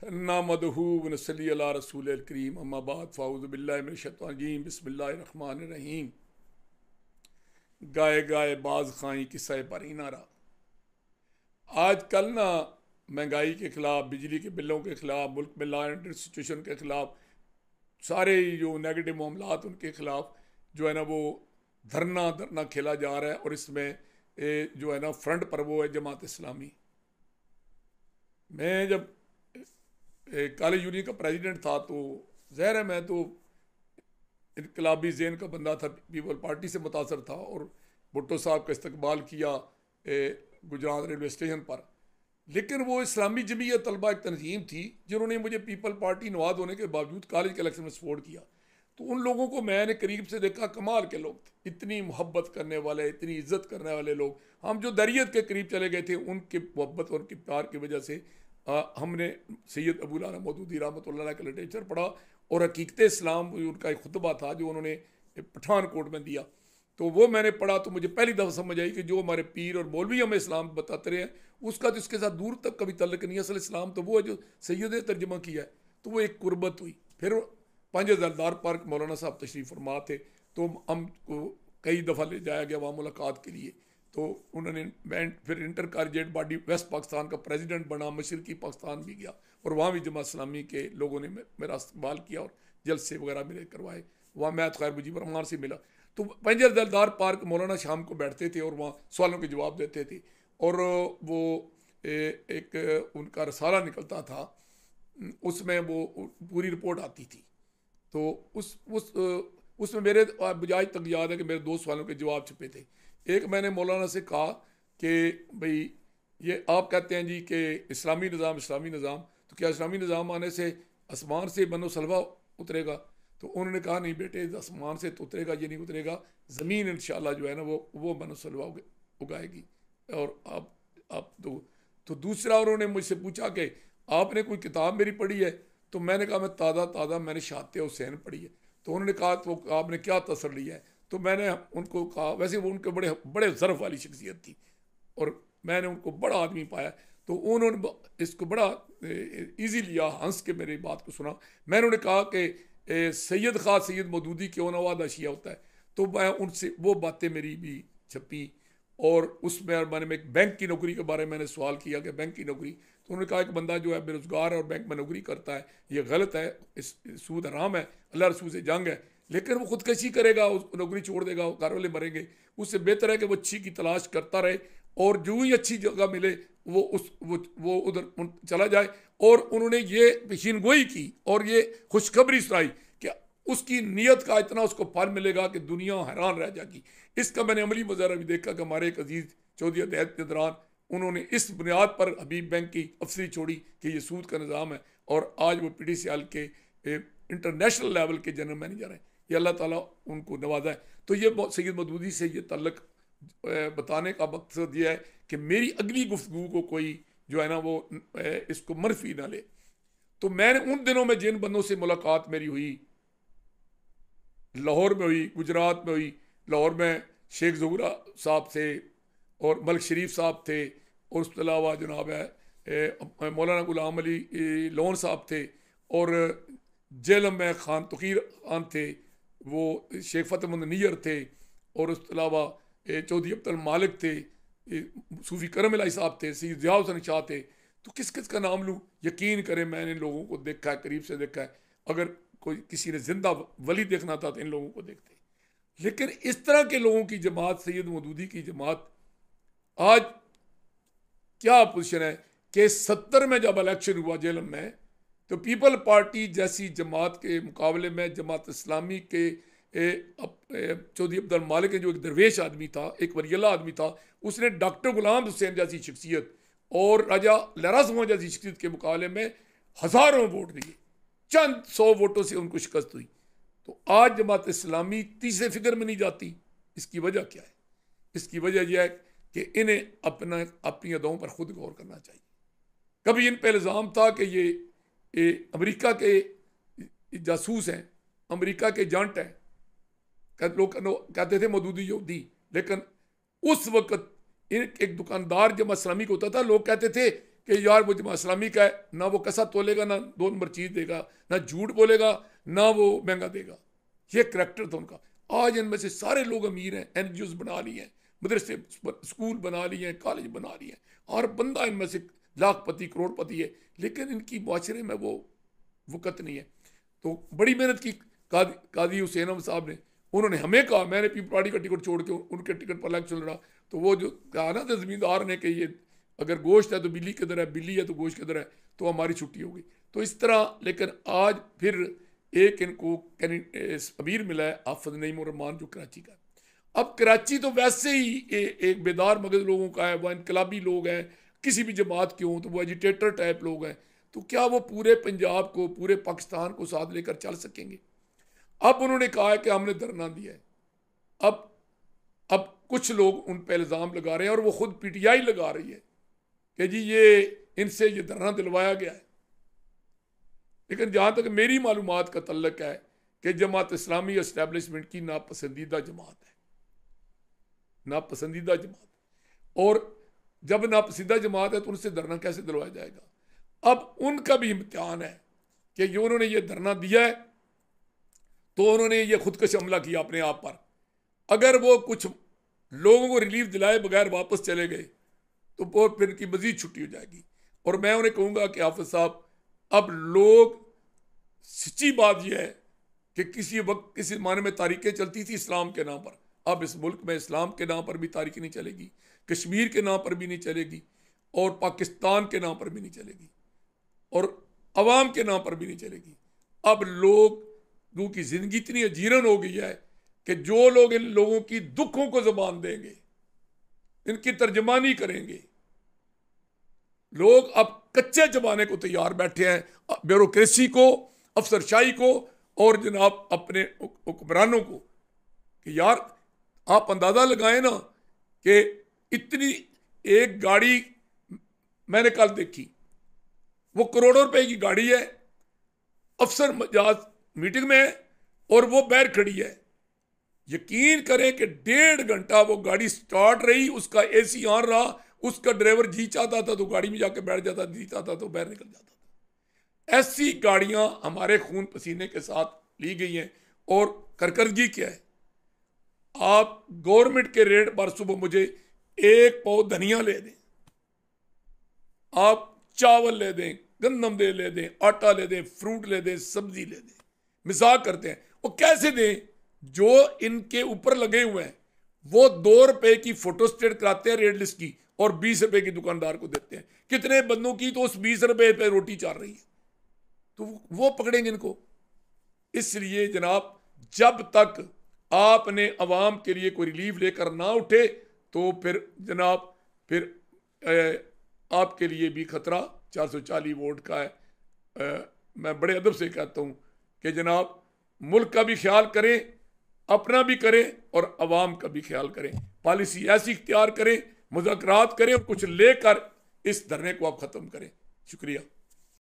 नामदहू व नसल्ली अला रसूलिल करीम अम्मा बाद फ़ाऊज़ु बिल्लाहि मिनश शैतानिर रजीम बिस्मिल्लाहिर रहमानिर रहीम। गाए गाए बाज खाई किस्सा परीना रहा। आजकल ना महंगाई के ख़िलाफ़, बिजली के बिलों के ख़िलाफ़, मुल्क में लॉ एंड सिचुएशन के ख़िलाफ़, सारे जो नेगेटिव मामलात उनके ख़िलाफ़ जो है ना वो धरना खेला जा रहा है। और इसमें जो है ना फ्रंट पर वो है जमात इस्लामी। मैं जब कॉलेज यूनियन का प्रेसिडेंट था तो ज़ाहिर है मैं तो इनकलाबी ज़हन का बंदा था, पीपल पार्टी से मुतासर था और भुट्टो साहब का इस्तकबाल किया गुजरात रेलवे स्टेशन पर। लेकिन वो इस्लामी जमीयत तलबा एक तंजीम थी जिन्होंने मुझे पीपल पार्टी नवाज होने के बावजूद कॉलेज के इलेक्शन में सपोर्ट किया। तो उन लोगों को मैंने करीब से देखा, कमाल के लोग थे, इतनी मोहब्बत करने वाले, इतनी इज्जत करने वाले लोग। हम जो दरियत के करीब चले गए थे उनके मोहब्बत और उनके प्यार की वजह से हमने सैयद अबूल आला मौदूदी रहमतुल्लाह का लिटरेचर पढ़ा और हकीकत इस्लाम उनका एक खुतबा था जो उन्होंने पठानकोट में दिया। तो वो मैंने पढ़ा तो मुझे पहली दफ़ा समझ आई कि जो हमारे पीर और मौलवी हमें इस्लाम बताते रहे हैं उसका तो इसके साथ दूर तक कभी तल्लक नहीं। असल इस्लाम तो वो है जो सैयद ने तर्जमा किया है। तो वो एक कुर्बत हुई। फिर पंज जलदार पार्क मौलाना साहब तशरीफ़ फरमा थे तो हम को कई दफ़ा ले जाया गया वहाँ मुलाकात के लिए। तो उन्होंने मैं फिर intercollegiate body West Pakistan का प्रेसिडेंट बना, मशरकी पाकिस्तान भी गया और वहाँ भी जमात इस्लामी के लोगों ने मेरा इस्तकबाल किया और जलसे वगैरह मेरे करवाए। वहाँ मैं खैर मुजीब रहमान से मिला। तो पंजर दलदार पार्क मौलाना शाम को बैठते थे और वहाँ सवालों के जवाब देते थे। और वो एक उनका रसाला निकलता था, उसमें वो पूरी रिपोर्ट आती थी। तो उसमें मेरे मुझे आज तक याद है कि मेरे दो सवालों के जवाब छुपे थे। एक मैंने मौलाना से कहा कि भाई ये आप कहते हैं जी कि इस्लामी निज़ाम, तो क्या इस्लामी निज़ाम आने से आसमान से बनो सलवा उतरेगा? तो उन्होंने कहा नहीं बेटे, आसमान से तो उतरेगा, ये नहीं उतरेगा, ज़मीन इंशाल्लाह जो है ना वो बनो सलवा उगाएगी। और आप तो दूसरा उन्होंने मुझसे पूछा कि आपने कोई किताब मेरी पढ़ी है? तो मैंने कहा मैं ताज़ा मैंने शहादत हुसैन पढ़ी है। तो उन्होंने कहा तो आपने क्या तसर लिया है? तो मैंने उनको कहा, वैसे वो उनके बड़े बड़े ज़र्फ़ वाली शख्सियत थी और मैंने उनको बड़ा आदमी पाया। तो उन्होंने इसको बड़ा इजी लिया, हंस के मेरी बात को सुना। मैंने उन्हें कहा कि सैयद खां सैयद मौदूदी क्यों नवाद अशिया होता है। तो मैं उनसे वो बातें मेरी भी छपी और उसमें मैंने एक बैंक की नौकरी के बारे में मैंने सवाल किया कि बैंक की नौकरी। तो उन्होंने कहा एक बंदा जो है बेरोज़गार है और बैंक में नौकरी करता है, ये गलत है, इस सूद हराम है, अल्लाह रसूल से जंग है। लेकिन वो खुदकशी करेगा, उस नौकरी छोड़ देगा, घर वाले मरेंगे। उससे बेहतर है कि वो अच्छी की तलाश करता रहे और जो ही अच्छी जगह मिले वो उधर चला जाए। और उन्होंने ये पेशीनगोई की और ये खुशखबरी सुनाई कि उसकी नीयत का इतना उसको फल मिलेगा कि दुनिया हैरान रह जाएगी। इसका मैंने अमली मुजाहरा भी देखा कि हमारे एक अजीज़ चौधरी हदैयत के दौरान उन्होंने इस बुनियाद पर हबीब बैंक की अफसरी छोड़ी कि ये सूद का निज़ाम है और आज वो PDCL के इंटरनेशनल लेवल के जनरल मैनेजर हैं। ये अल्लाह ताला उनको नवाजा है। तो ये सैयद मदूदी से ये तल्लक बताने का मकसद ये है कि मेरी अगली गुफ्तगू को कोई जो है ना वो इसको मनफी ना ले। तो मैंने उन दिनों में जिन बंदों से मुलाकात मेरी हुई, लाहौर में हुई, गुजरात में हुई। लाहौर में शेख ज़हूरा साहब थे और मलिक शरीफ साहब थे और उसके अलावा जनाब है मौलाना गुलाम अली लोन साहब थे और जेलम में खान तकीर खान थे, वो शेख फ़तेहमंद नियर थे और उसके अलावा चौधरी अब्दुल मालिक थे, सूफ़ी करम इलाही साहब थे, सैयद ज़िया हुसैन शाह थे। तो किस किस का नाम लूँ? यकीन करें मैंने इन लोगों को देखा है, करीब से देखा है। अगर कोई किसी ने जिंदा वली देखना था तो इन लोगों को देखते। लेकिन इस तरह के लोगों की जमात, सैयद मौदूदी की जमात, आज क्या पोजिशन है कि 70 में जब इलेक्शन हुआ जेलम में तो पीपल पार्टी जैसी जमात के मुकाबले में जमात इस्लामी के चौधरी अब्दुल मालिक जो एक दरवेश आदमी था, एक वलियल्लाह आदमी था, उसने डॉक्टर गुलाम हुसैन जैसी शख्सियत और राजा लहरा सिंह जैसी शख्सियत के मुकाबले में हज़ारों वोट दिए, चंद 100 वोटों से उनको शिकस्त हुई। तो आज जमात इस्लामी तीसरे फिगर में नहीं जाती। इसकी वजह क्या है? इसकी वजह यह है कि इन्हें अपनी अदाओं पर खुद गौर करना चाहिए। कभी इन पर इल्ज़ाम था कि ये अमेरिका के जासूस हैं, अमेरिका के एजेंट हैं, लोग कहते थे मौदूदी यहूदी। लेकिन उस वक्त एक दुकानदार जब इस्लामी को होता था लोग कहते थे कि यार वो जमात इस्लामी का है, ना वो कसा तोलेगा, ना 2 नंबर चीज़ देगा, ना झूठ बोलेगा, ना वो महंगा देगा। ये करैक्टर था उनका। आज इनमें से सारे लोग अमीर हैं, NGOs बना लिए हैं, मदरसे स्कूल बना लिए हैं, कॉलेज बना लिए हैं, और बंदा इनमें से लाखपति करोड़पति है, लेकिन इनकी मुआशरे में वो वक़्त नहीं है। तो बड़ी मेहनत की कादी हुसैन अहमद साहब ने, उन्होंने हमें कहा, मैंने पीपल पार्टी का टिकट छोड़ के उनके टिकट पर इलेक्शन लड़ा, तो वो जो कहा ना था ज़मींदार ने कि ये अगर गोश्त है तो बिल्ली किधर है, बिल्ली है तो गोश्त किधर है, तो हमारी छुट्टी होगी। तो इस तरह, लेकिन आज फिर एक इनको अमीर मिला है हाफिज नईम उर रहमान जो कराची का है। अब कराची तो वैसे ही एक बेदार मगज लोगों का है, वह इनकलाबी लोग हैं, किसी भी जमात के हों तो वो एजिटेटर टाइप लोग हैं, तो क्या वो पूरे पंजाब को, पूरे पाकिस्तान को साथ लेकर चल सकेंगे? अब उन्होंने कहा है कि हमने धरना दिया है। अब कुछ लोग उन पर इल्ज़ाम लगा रहे हैं, और वो खुद PTI लगा रही है कि जी ये इनसे ये धरना दिलवाया गया है। लेकिन जहाँ तक मेरी मालूमात का तल्लक है कि जमात इस्लामी एस्टेब्लिशमेंट की नापसंदीदा जमात है, नापसंदीदा जमात, और जब नापसंदीदा जमात है तो उनसे धरना कैसे दिलवाया जाएगा? अब उनका भी इम्तिहान है कि जो उन्होंने ये धरना दिया है तो उन्होंने ये खुदकश हमला किया अपने आप पर। अगर वो कुछ लोगों को रिलीफ दिलाए बगैर वापस चले गए तो वो फिर इनकी मजीद छुट्टी हो जाएगी। और मैं उन्हें कहूँगा कि हाफिज साहब, अब लोग, सच्ची बात यह है कि किसी वक्त किसी ज़माने में तारीखें चलती थी इस्लाम के नाम पर, अब इस मुल्क में इस्लाम के नाम पर भी तारीख नहीं चलेगी, कश्मीर के नाम पर भी नहीं चलेगी, और पाकिस्तान के नाम पर भी नहीं चलेगी, और अवाम के नाम पर भी नहीं चलेगी। अब लोगों की ज़िंदगी इतनी अजीरन हो गई है कि जो लोग इन लोगों की दुखों को ज़बान देंगे, इनकी तर्जमानी करेंगे, लोग अब कच्चे जमाने को तैयार बैठे हैं, ब्यूरोक्रेसी को, अफसरशाही को, और जनाब अपने हुक्मरानों को, कि यार आप अंदाज़ा लगाएं ना कि इतनी एक गाड़ी मैंने कल देखी, वो करोड़ों रुपए की गाड़ी है, अफसर मजाज मीटिंग में है और वो बैर खड़ी है। यकीन करें कि 1.5 घंटा वो गाड़ी स्टार्ट रही, उसका AC ऑन रहा, उसका ड्राइवर जी चाहता था तो गाड़ी में जाके बैठ जाता, जी चाहता तो बाहर निकल जाता था। ऐसी गाड़ियां हमारे खून पसीने के साथ ली गई हैं। और करकर्दगी क्या है? आप गवर्नमेंट के रेट पर सुबह मुझे 1 पाव धनिया ले दें, आप चावल ले दें, गंदम ले दें, आटा ले दें, फ्रूट ले दें, सब्जी ले दें, मिजाक करते हैं। वो कैसे दें? जो इनके ऊपर लगे हुए हैं वो 2 रुपए की फोटो स्टेट कराते हैं रेड लिस्ट की, और 20 रुपए की दुकानदार को देते हैं। कितने बंदों की तो उस 20 रुपए पे रोटी चल रही है, तो वो पकड़ेंगे इनको। इसलिए जनाब, जब तक आपने अवाम के लिए कोई रिलीफ लेकर ना उठे तो फिर जनाब फिर आपके लिए भी खतरा 440 वोट का है। मैं बड़े अदब से कहता हूँ कि जनाब, मुल्क का भी ख्याल करें, अपना भी करें, और अवाम का भी ख्याल करें। पॉलिसी ऐसी इख्तियार करें, मुज़ाकरात करें, और कुछ लेकर इस धरने को आप ख़त्म करें। शुक्रिया।